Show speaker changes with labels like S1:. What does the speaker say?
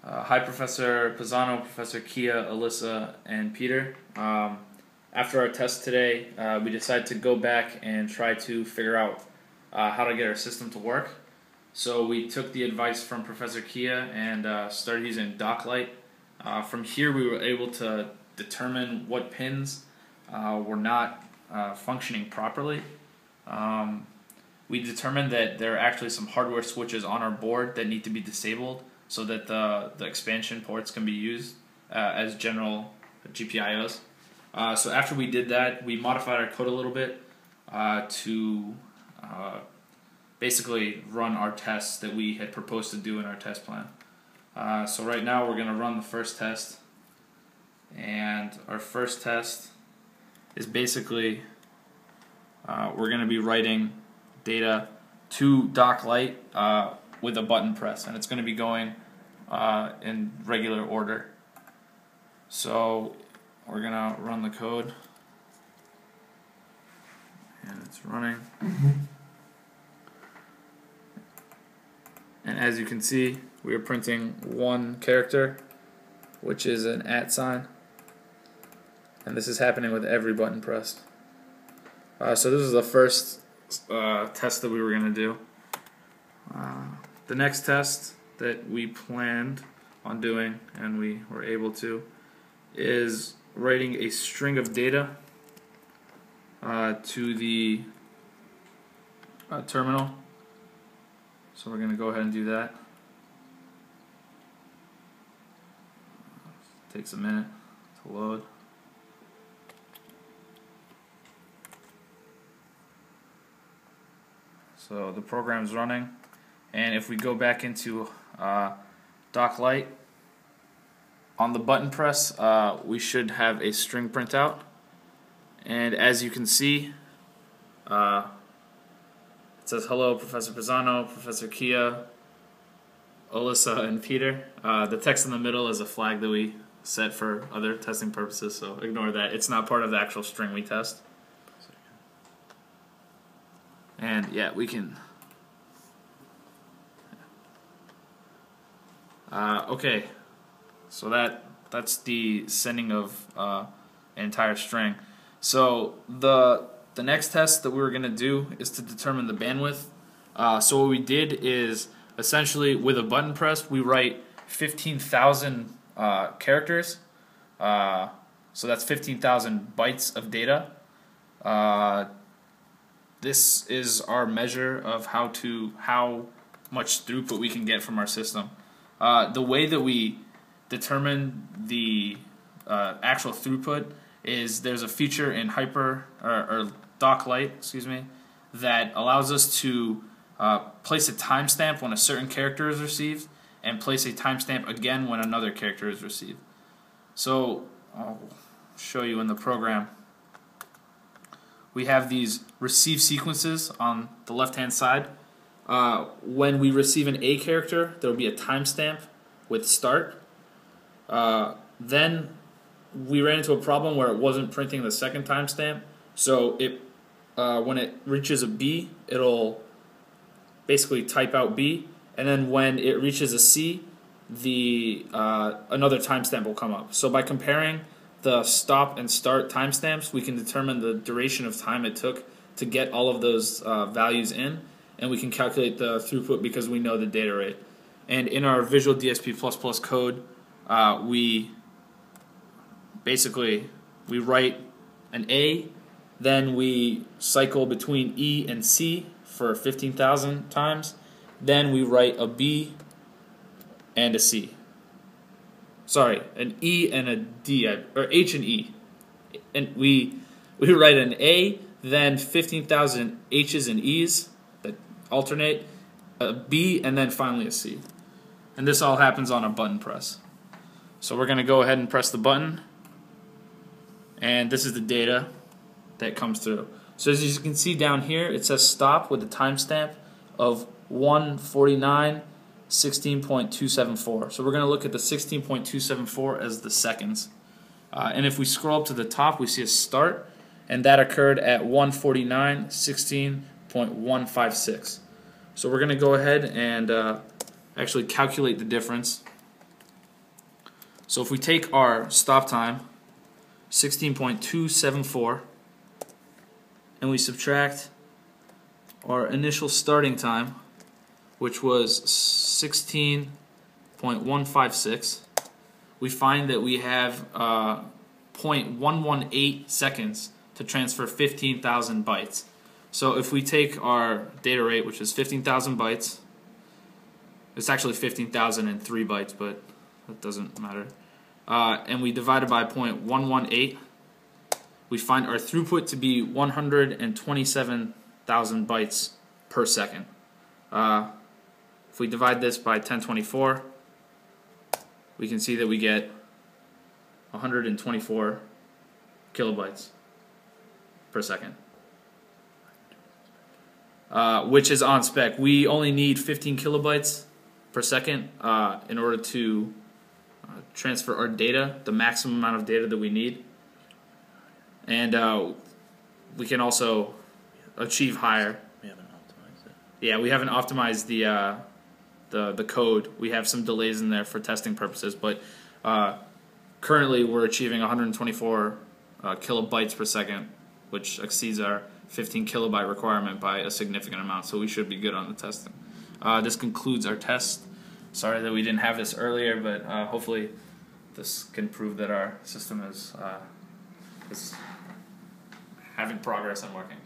S1: Hi, Professor Pisano, Professor Kia, Alyssa, and Peter. After our test today, we decided to go back and try to figure out how to get our system to work. So we took the advice from Professor Kia and started using DockLight. From here, we were able to determine what pins were not functioning properly. We determined that there are actually some hardware switches on our board that need to be disabled so that the expansion ports can be used as general GPIOs. So after we did that, we modified our code a little bit to basically run our tests that we had proposed to do in our test plan. So right now we're going to run the first test, and our first test is basically we're going to be writing data to DockLight with a button press, and it's going to be going in regular order. So we're going to run the code, and it's running. And as you can see, we are printing one character, which is an @ sign, and this is happening with every button pressed. So this is the first test that we were going to do. The next test that we planned on doing, and we were able to, is writing a string of data to the terminal. So we're going to go ahead and do that. It takes a minute to load. So the program's running, and if we go back into DockLight, on the button press we should have a string printout, and as you can see it says hello Professor Pisano, Professor Kia, Alyssa, and Peter. The text in the middle is a flag that we set for other testing purposes, so ignore that. It's not part of the actual string we test. And yeah, we can. Okay, so that's the sending of an entire string. So the next test that we were gonna do is to determine the bandwidth. So what we did is essentially with a button press we write 15,000 characters. So that's 15,000 bytes of data. This is our measure of how much throughput we can get from our system. The way that we determine the actual throughput is there's a feature in DockLight, that allows us to place a timestamp when a certain character is received and place a timestamp again when another character is received. So I'll show you in the program. We have these receive sequences on the left-hand side. When we receive an A character, there will be a timestamp with start. Then we ran into a problem where it wasn't printing the second timestamp. So when it reaches a B, it'll basically type out B, and then when it reaches a C, another timestamp will come up. So by comparing the stop and start timestamps, we can determine the duration of time it took to get all of those values in, and we can calculate the throughput because we know the data rate. And in our Visual DSP++ code, we write an A, then we cycle between E and C for 15,000 times, then we write a B and a C. Sorry, an E and a D, or H and E. And we write an A, then 15,000 H's and E's that alternate, a B, and then finally a C. And this all happens on a button press. So we're going to go ahead and press the button, and this is the data that comes through. So as you can see down here, it says stop with the timestamp of 1:49:16.274. So we're going to look at the 16.274 as the seconds. And if we scroll up to the top, we see a start, and that occurred at 1:49:16.156. So we're going to go ahead and actually calculate the difference. So if we take our stop time, 16.274, and we subtract our initial starting time, which was 16.156, we find that we have 0.118 seconds to transfer 15,000 bytes. So if we take our data rate, which is 15,000 bytes, it's actually 15,003 bytes, but that doesn't matter, and we divide it by 0.118, we find our throughput to be 127,000 bytes per second. If we divide this by 1024, we can see that we get 124 kilobytes per second, which is on spec. We only need 15 kilobytes per second in order to transfer our data, the maximum amount of data that we need. And we can also achieve higher.
S2: We haven't optimized it.
S1: Yeah, we haven't optimized the code. We have some delays in there for testing purposes, but currently we're achieving 124 kilobytes per second, which exceeds our 15 kilobyte requirement by a significant amount, so we should be good on the testing. This concludes our test. Sorry that we didn't have this earlier, but hopefully this can prove that our system is having progress and working.